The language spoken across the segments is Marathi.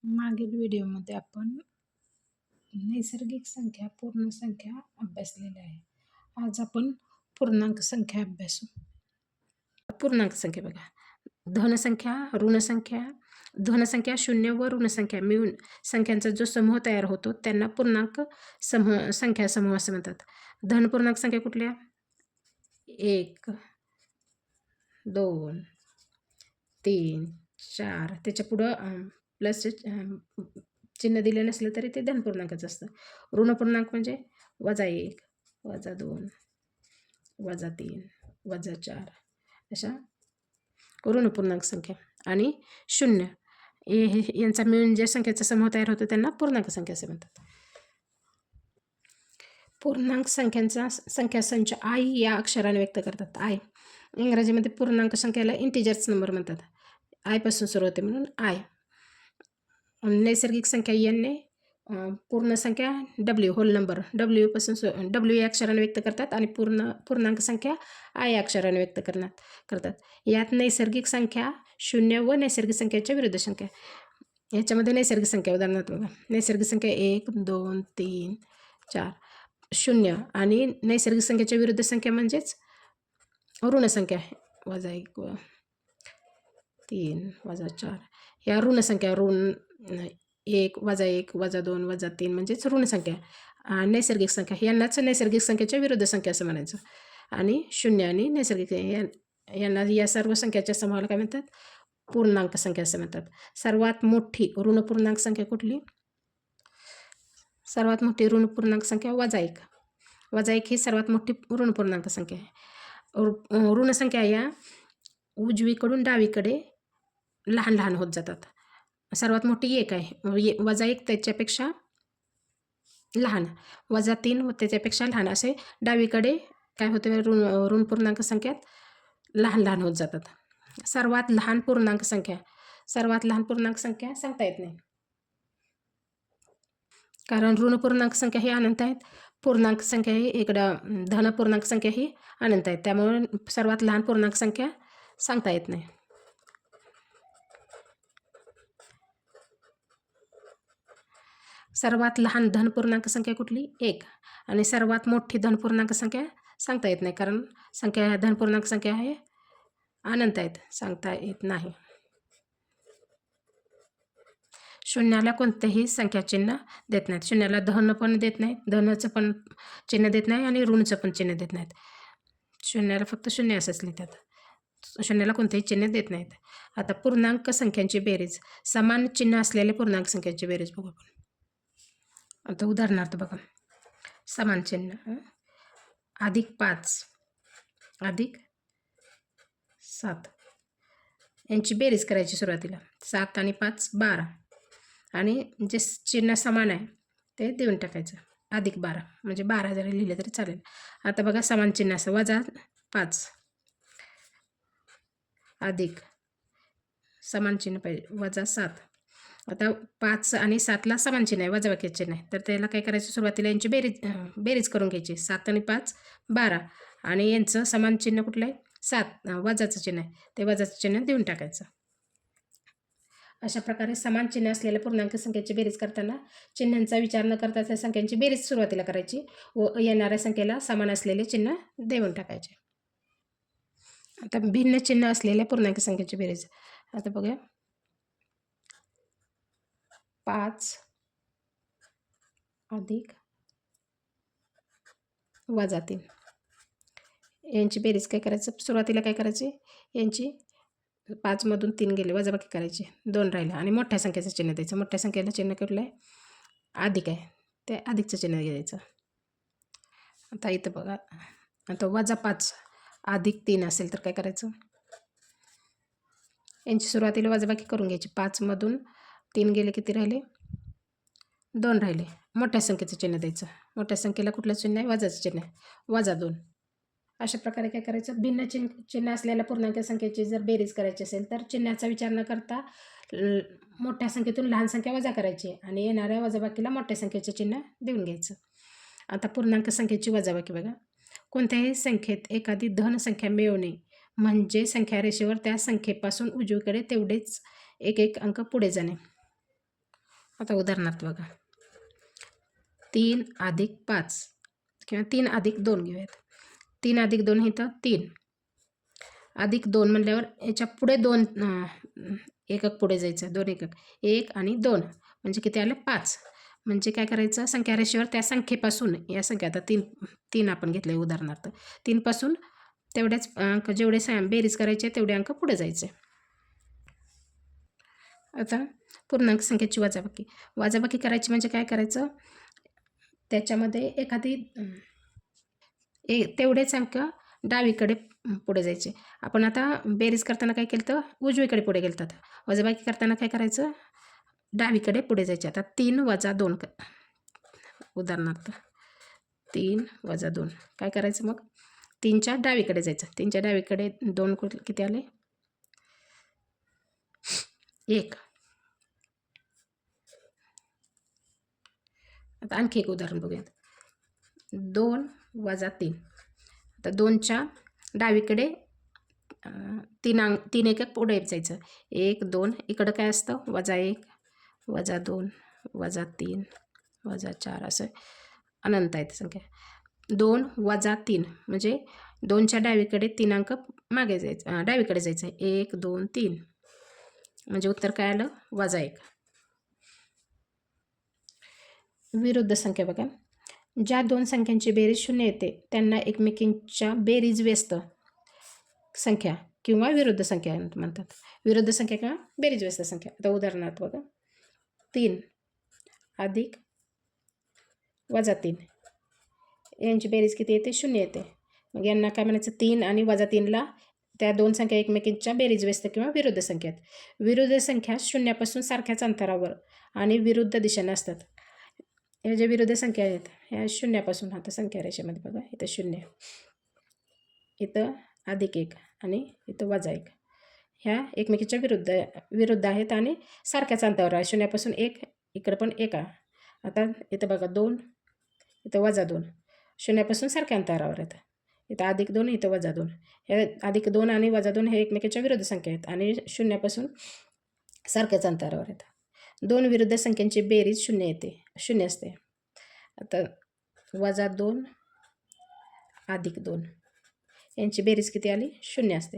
मागील व्हिडिओमध्ये आपण नैसर्गिक संख्या, पूर्ण संख्या अभ्यासलेल्या आहे. आज आपण पूर्णांक संख्या अभ्यासू. पूर्णांक संख्या बघा, धनसंख्या, ऋणसंख्या, धनसंख्या, शून्य व ऋणसंख्या मिळून संख्यांचा जो समूह तयार होतो त्यांना पूर्णांक संख्या समूह असे म्हणतात. धन पूर्णांक संख्या कुठल्या? 1, 2, 3, 4. त्याच्या पुढं प्लस चिन्ह दिले नसलं तरी ते धनपूर्णांकच असतं. ऋणपूर्णांक म्हणजे -1, -2, -3, -4 अशा ऋणपूर्णांक संख्या. आणि शून्य यांचा मिळून जे संख्येचा समूह तयार होतो त्यांना पूर्णांक संख्या असे म्हणतात. पूर्णांक संख्या संच आय या अक्षराने व्यक्त करतात. आय इंग्रजीमध्ये पूर्णांक संख्येला इंटिजर्स नंबर म्हणतात. आय पासून सुरू होते म्हणून आय. नैसर्गिक संख्या एनने, पूर्ण संख्या डब्ल्यू होल नंबर डब्ल्यू पासून डब्ल्यू या अक्षराने व्यक्त करतात आणि पूर्णांक संख्या आय या अक्षराने व्यक्त करतात. यात नैसर्गिक संख्या शून्य व नैसर्गिक संख्येच्या विरुद्ध संख्या. याच्यामध्ये नैसर्गिक संख्या उदाहरणार्थ बघा, नैसर्गिक संख्या 1, 2, 3, 4. शून्य आणि नैसर्गिक संख्येच्या विरुद्ध संख्या म्हणजेच ऋणसंख्या आहे. -1, -3, -4 या ऋणसंख्या. ऋण 1, -1, -2, -3 म्हणजेच ऋणसंख्या. नैसर्गिक संख्या यांनाच नैसर्गिक संख्येच्या विरुद्ध संख्या असं म्हणायचं. आणि शून्य आणि नैसर्गिक यांना या सर्व संख्याच्या समूहाला काय म्हणतात? पूर्णांक संख्या असं म्हणतात. सर्वात मोठी ऋणपूर्णांक संख्या कुठली? सर्वात मोठी ऋणपूर्णांक संख्या -1. -1 ही सर्वात मोठी ऋणपूर्णांक संख्या आहे. ऋणसंख्या या उजवीकडून डावीकडे लहान लहान होत जातात. सर्वात मोठी 1 आहे. -1 त्याच्यापेक्षा लहान, -3 व त्याच्यापेक्षा लहान असे डावीकडे काय होते? ऋणपूर्णांक संख्यात लहान लहान होत जातात. सर्वात लहान पूर्णांक संख्या सांगता येत नाही, कारण ऋणपूर्णांक संख्या ही अनंत आहेत, पूर्णांक संख्या ही इकडं धनपूर्णांक संख्या ही अनंत आहेत. त्यामुळे सर्वात लहान पूर्णांक संख्या सांगता येत नाही. सर्वात लहान धनपूर्णांक संख्या कुठली? 1. आणि सर्वात मोठी धनपूर्णांक संख्या सांगता येत नाही, कारण धनपूर्णांक संख्या हे अनंत आहेत, सांगता येत नाही. शून्याला कोणतेही संख्या चिन्ह देत नाहीत. शून्याला धन पण देत नाहीत, धनाचं पण चिन्ह देत नाही आणि ऋणचं पण चिन्ह देत नाहीत. शून्याला फक्त शून्य असंच लिहितात. शून्याला कोणतेही चिन्ह देत नाहीत. आता पूर्णांक संख्यांची बेरीज, समान चिन्ह असलेल्या पूर्णांक संख्यांची बेरीज बघू आपण. आता उदाहरणार्थ बघा, समान चिन्ह +5 +7 यांची बेरीज करायची. सुरुवातीला 7 आणि 5 12 आणि जे चिन्ह समान आहे ते देऊन टाकायचं. +12 म्हणजे 12 जरी लिहिले तरी चालेल. आता बघा, समान चिन्ह असं -5 अधिक समान चिन्ह पाहिजे -7. आता 5 आणि 7ला समान चिन्ह आहे, वजाबाकी चिन्ह आहे, तर त्याला काय करायचं? सुरुवातीला यांची बेरीज करून घ्यायची. 7 आणि 5 12 आणि यांचं समान चिन्ह कुठलं आहे? 7 वजाचं चिन्ह आहे, ते वजाचं चिन्ह देऊन टाकायचं. अशा प्रकारे समान चिन्ह असलेल्या पूर्णांक संख्येची बेरीज करताना चिन्हांचा विचार न करता त्या संख्यांची बेरीज सुरुवातीला करायची व येणाऱ्या संख्येला समान असलेले चिन्ह देऊन टाकायचे. आता भिन्न चिन्ह असलेल्या पूर्णांक संख्येची बेरीज. आता बघूया, 5 अधिक -3 यांची बेरीज काय करायचं? सुरुवातीला काय करायची? यांची 5 मधून 3 गेले, वजाबाकी करायची, 2 राहिलं आणि मोठ्या संख्येचं चिन्ह द्यायचं. मोठ्या संख्येला चिन्ह कुठलं आहे? अधिक आहे, ते अधिकचं चिन्ह द्यायचं. आता इथं बघा, आता -5 अधिक 3 असेल तर काय करायचं? यांची सुरुवातीला वजाबाकी करून घ्यायची. 5 मधून 3 गेले, किती राहिले? 2 राहिले. मोठ्या संख्येचं चिन्ह द्यायचं. मोठ्या संख्येला कुठलं चिन्ह आहे? वजाचं चिन्ह आहे, -2. अशा प्रकारे काय करायचं? भिन्न चिन्ह असलेल्या पूर्णांक संख्येची जर बेरीज करायची असेल तर चिन्हाचा विचार न करता मोठ्या संख्येतून लहान संख्या वजा करायची आणि येणाऱ्या वजाबाकीला मोठ्या संख्येचे चिन्ह देऊन घ्यायचं. आता पूर्णांक संख्येची वजाबाकी बघा, कोणत्याही संख्येत एखादी धन संख्या मिळवणे म्हणजे संख्या रेषेवर त्या संख्येपासून उजवीकडे तेवढेच एक अंक पुढे जाणे. आता उदाहरणार्थ बघा, 3 अधिक 5 किंवा 3 अधिक 2 घेऊयात. 3 अधिक 2 इथं 3 अधिक 2 म्हणल्यावर याच्या पुढे 2 एकक पुढे जायचं, 2 एकक, 1 आणि 2 म्हणजे किती आलं 5. म्हणजे काय करायचं, संख्या रेषेवर त्या संख्येपासून या संख्या आता 3 आपण घेतले उदाहरणार्थ, 3 पासून तेवढ्याच अंक जेवढे बेरीज करायचे तेवढे अंक पुढे जायचे. आता पूर्णांक संख्येची वजाबाकी करायची म्हणजे काय करायचं, त्याच्यामध्ये एखादी तेवढेच अंक डावीकडे पुढे जायचे. आपण आता बेरीज करताना काय केलं तर उजवीकडे पुढे गेलं तर वजाबाकी करताना काय करायचं, डावीकडे पुढे जायचे. आता 3 वजा 2 उदाहरणार्थ 3 वजा 2 काय करायचं, मग 3च्या डावीकडे जायचं. 3च्या डावीकडे 2 किती आले 1. आता आणखी एक उदाहरण बघूयात, 2 वजा 3. आता 2च्या डावीकडे 3 एकक पुढे जायचं. 1 2 इकडं काय असतं वजा 1 वजा 2 वजा 3 वजा 4 असं अनंत आहेत संख्या. 2 वजा 3 म्हणजे 2च्या डावीकडे 3 अंक मागे जायचं, डावीकडे जायचं. 1 2 3 म्हणजे उत्तर काय आलं वजा 1. विरुद्ध संख्या बघा, ज्या 2 संख्यांची बेरीज 0 येते त्यांना एकमेकींच्या बेरीज व्यस्त संख्या किंवा विरुद्ध संख्या म्हणतात. विरुद्ध संख्या किंवा बेरीज व्यस्त संख्या. आता उदाहरणार्थ बघा, 3 अधिक वजा 3 यांची बेरीज किती येते 0 येते. मग यांना काय म्हणायचं, 3 आणि वजा 3ला त्या 2 संख्या एकमेकींच्या बेरीज व्यस्त किंवा विरुद्ध संख्या आहेत. विरुद्ध संख्या शून्यापासून सारख्याच अंतरावर आणि विरुद्ध दिशेने असतात. या ज्या विरुद्ध संख्या आहेत ह्या शून्यापासून, आता संख्या रेषेमध्ये बघा इथं 0, इथं अधिक 1 आणि इथं वजा 1, ह्या एकमेकीच्या विरुद्ध आहेत आणि सारख्याच अंतरावर आहे. शून्यापासून 1, इकडं पण 1 आहे. आता इथं बघा 2, इथं वजा 2, शून्यापासून सारख्या अंतरावर आहेत. इथं अधिक 2, इथं वजा 2. हे अधिक 2 आणि वजा 2 हे एकमेकीच्या विरुद्ध संख्या आहेत आणि शून्यापासून सारख्याच अंतरावर आहेत. 2 विरुद्ध संख्यांची बेरीज 0 असते. आता वजा 2 अधिक 2 यांची बेरीज किती आली 0 असते.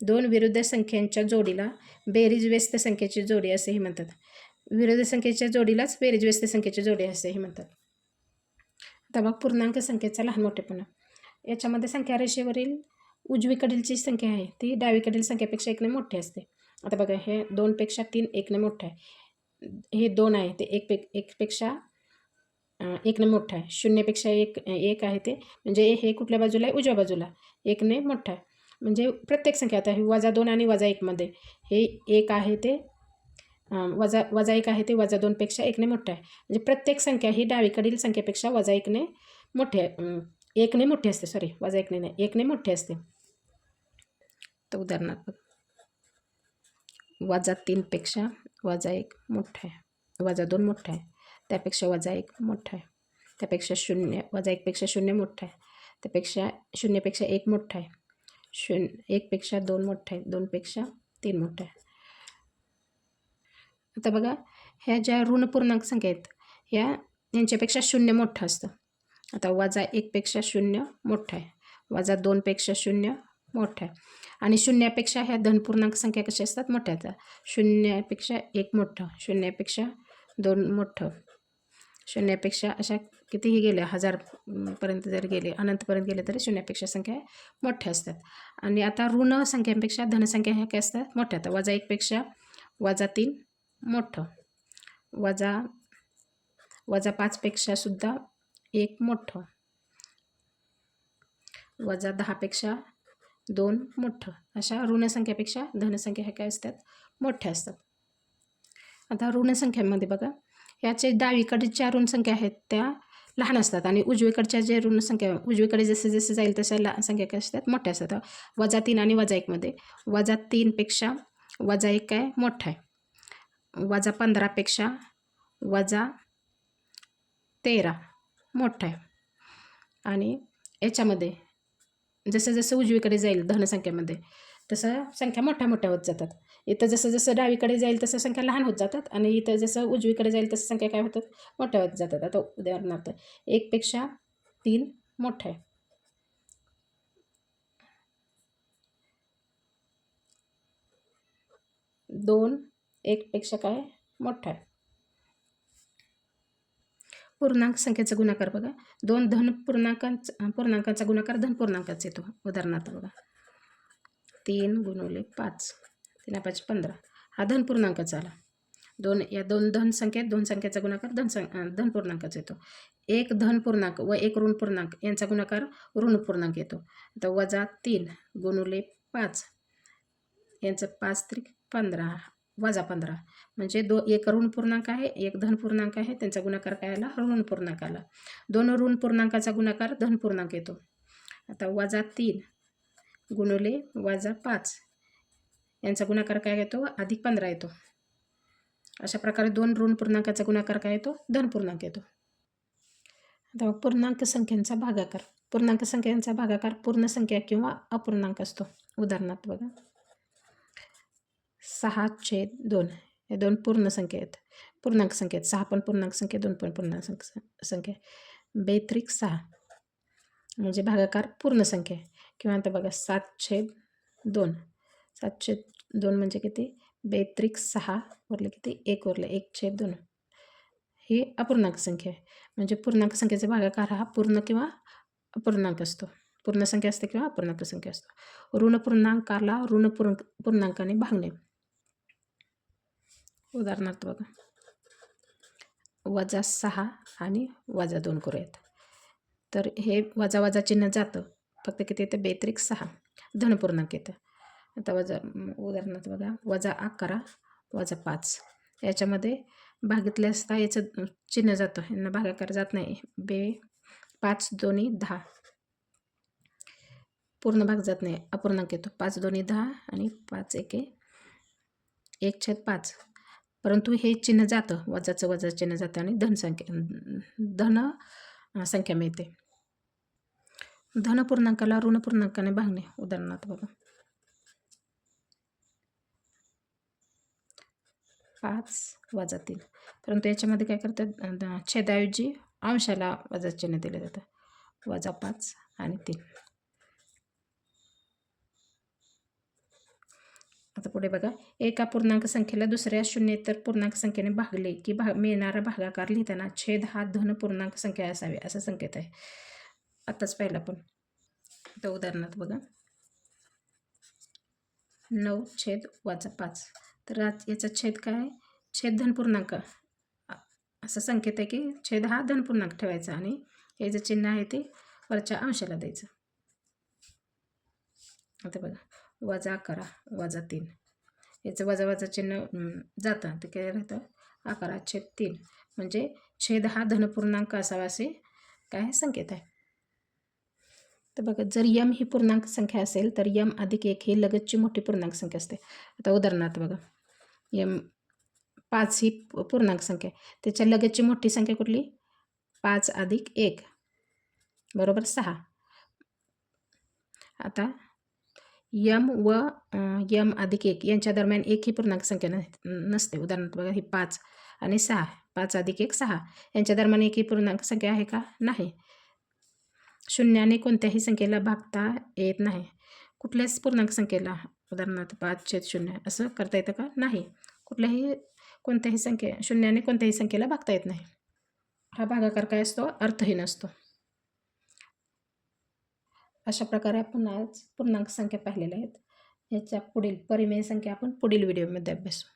2 विरुद्ध संख्यांच्या जोडीला बेरीज व्यस्त संख्येची जोडी असेही म्हणतात. विरुद्ध संख्येच्या जोडीलाच बेरीज व्यस्त संख्येची जोडी असेही म्हणतात. आता मग पूर्णांक संख्येचा लहान मोठेपणा, याच्यामध्ये संख्या रेषेवरील उजवीकडीलची संख्या आहे ती डावीकडील संख्येपेक्षा 1ने मोठी असते. आता बघा, हे 2 पेक्षा 3 1ने मोठं आहे. हे 2 आहे ते 1 पेक्षा 1ने मोठं आहे. 0 पेक्षा 1 आहे ते म्हणजे हे कुठल्या बाजूला आहे, उजव्या बाजूला 1ने मोठं आहे. म्हणजे प्रत्येक संख्या, आता हे वजा 2 आणि वजा 1 मध्ये हे 1 आहे ते वजा 1 आहे ते वजा 2 पेक्षा 1ने मोठं आहे. म्हणजे प्रत्येक संख्या ही डावीकडील संख्येपेक्षा वजा 1ने मोठी आहे, 1ने मोठी असते. सॉरी, वजा 1ने नाही, 1ने मोठी असते. तर उदाहरणार्थ वजा 3 पेक्षा वजा 1 मोठा आहे, वजा 2 मोठा आहे, त्यापेक्षा वजा 1 मोठा आहे, त्यापेक्षा 0 वजा 1 पेक्षा 0 मोठा आहे, त्यापेक्षा 0 पेक्षा 1 मोठा आहे, 1 पेक्षा 2 मोठा आहे, 2 पेक्षा 3 मोठा आहे. आता बघा, ह्या ज्या ऋण पूर्णांक संख्या आहेत यांच्यापेक्षा 0 मोठं असतं. आता वजा 1 पेक्षा 0 मोठा आहे, वजा 2 पेक्षा 0 मोठा आहे आणि 0पेक्षा ह्या धनपूर्णांक संख्या कशा असतात, मोठ्या असतात. 0पेक्षा 1 मोठं, 0पेक्षा 2 मोठं, 0पेक्षा अशा कितीही गेले 1000पर्यंत जर गेले, अनंतपर्यंत गेले तरी 0पेक्षा संख्या मोठ्या असतात. आणि आता ऋण संख्यांपेक्षा धनसंख्या ह्या काय असतात, मोठ्या. आता वजा 1 पेक्षा वजा 3 मोठं, वजा 5 पेक्षा सुद्धा 1 मोठं, वजा 10 पेक्षा 2 मोठं. अशा ऋणसंख्यापेक्षा धनसंख्या ह्या काय असतात, मोठ्या असतात. आता ऋणसंख्यांमध्ये बघा, याचे डावीकडच्या ऋणसंख्या आहेत त्या लहान असतात आणि उजवीकडच्या जे ऋणसंख्या उजवीकडे जसे जसे जाईल तशा संख्या काय असतात, मोठ्या असतात. वजा 3 आणि वजा 1 मध्ये वजा 3 पेक्षा वजा 1 काय मोठा आहे, वजा 15 पेक्षा वजा 13 मोठा आहे. आणि याच्यामध्ये जसं जसं उजवीकडे जाईल धनसंख्येमध्ये तसं संख्या मोठ्या मोठ्या होत जातात. इथं जसं जसं डावीकडे जाईल तसं संख्या लहान होत जातात आणि इथं जसं उजवीकडे जाईल तसं संख्या काय होतात मोठ्या होत जातात. आता उदाहरणार्थ 1 पेक्षा 3 मोठा आहे. 2 1 पेक्षा काय मोठा आहे. पूर्णांक संख्येचा गुणाकार बघा. 2 धन पूर्णांकाचा गुणाकार धन पूर्णांकाचा येतो. उदाहरणार्थ बघा 3 गुणिले 5 3 5 15 हा धन पूर्णांकाचा आला. या दोन धन संख्येत दोन संख्येचा गुणाकार धन पूर्णांकाचा येतो. एक धन पूर्णांक व एक ऋण पूर्णांक यांचा गुणाकार ऋण पूर्णांक येतो. आता -3 गुणिले 5 यांचं 5 त्रिक 15 -15 म्हणजे एक ऋण पूर्णांक आहे एक धन पूर्णांक आहे, त्यांचा गुणाकार काय आला ऋण पूर्णांक आला. दोन ऋण पूर्णांकाचा गुणाकार धन पूर्णांक येतो. आता -3 गुणिले -5 यांचा गुणाकार काय येतो +15 येतो. अशा प्रकारे दोन ऋण पूर्णांकाचा गुणाकार काय येतो धन पूर्णांक येतो. आता पूर्णांक संख्यांचा भागाकार. पूर्णांक संख्यांचा भागाकार पूर्ण संख्या किंवा अपूर्णांक असतो. उदाहरणार्थ बघा 6/2 हे दोन पूर्ण संख्या आहेत, पूर्णांक संख्या आहेत. 6 पण पूर्णांक संख्या 2 पण पूर्णांक संख्या. 2/6 म्हणजे भागाकार पूर्ण संख्या आहे. किंवा आता बघा 7/2 7/2 म्हणजे किती 2/6 उरले किती 1 उरले 1/2 ही अपूर्णांक संख्या आहे. म्हणजे पूर्णांक संख्येचा भागाकार हा पूर्ण किंवा अपूर्णांक असतो. पूर्ण संख्या असते किंवा अपूर्णांक संख्या असतो. ऋण पूर्णांकाला ऋण पूर्णांकाने भागणे. उदाहरणार्थ बघा -6 आणि -2 करूयात. तर हे वजा चिन्ह जातं, फक्त किती येतं 2/6 धन पूर्णांक येतं. आता उदाहरणार्थ बघा -11 -5 याच्यामध्ये भागितले असता याचं चिन्ह जातं, यांना भागाकार जात नाही. 5 दोन्ही 10 पूर्ण भाग जात नाही, अपूर्णांक येतो. 5 दोन्ही 10 आणि 5 एके 1/5 परंतु हे चिन्ह जातं, वजा चिन्ह जातं आणि धन संख्या मिळते. धन पूर्णांकाला ऋण पूर्णांकाने भागणे. उदाहरणार्थ बघा 5 - 3 परंतु याच्यामध्ये काय करतात छेदाऐवजी अंशाला वजा चिन्ह दिलं जातं. -5 आणि 3. आता पुढे बघा एका पूर्णांक संख्येला दुसऱ्या शून्येतर पूर्णांक संख्येने भागले की मिळणारा भागाकार लिहिताना छेद हा धन पूर्णांक संख्या असावी असा संकेत आहे. आताच पाहिलं आपण. आता उदाहरणार्थ बघा 9/-5 तर याचा छेद काय आहे छेद धन पूर्णांक असं संकेत आहे की छेद हा धन पूर्णांक ठेवायचा आणि हे जे चिन्ह आहे ते वरच्या अंशाला द्यायचं. आता बघा -11 - 3 याचं वजा चिन्ह जातं, ते काय राहतं 11/3 म्हणजे छेद हा धनपूर्णांक असावा असे काय संकेत आहे. तर बघा जर यम ही पूर्णांक संख्या असेल तर यम + 1 ही लगतची मोठी पूर्णांक संख्या असते. आता उदाहरणार्थ बघा 5 ही पूर्णांक संख्या आहे, त्याच्या लगतची मोठी संख्या कुठली 5 + 1 बरोबर 6. आता यम व यम + 1 यांच्या दरम्यान एक ही पूर्णांक संख्या नसते. उदाहरणार्थ बघा ही 5 आणि 6 5 + 1 6 यांच्या दरम्यान एक ही पूर्णांक संख्या आहे का नाही. शून्याने कोणत्याही संख्येला भागता येत नाही. कुठल्याच पूर्णांक संख्येला उदाहरणार्थ 5/0 असं करता येतं का नाही. कोणत्याही शून्याने कोणत्याही संख्येला भागता येत नाही. हा भागाकार काय असतो अर्थहीन असतो. अशा प्रकारे आपण आज पूर्णांक संख्या पाहिलेल्या आहेत. याच्या पुढील परिमेय संख्या आपण पुढील व्हिडिओमध्ये अभ्यासू.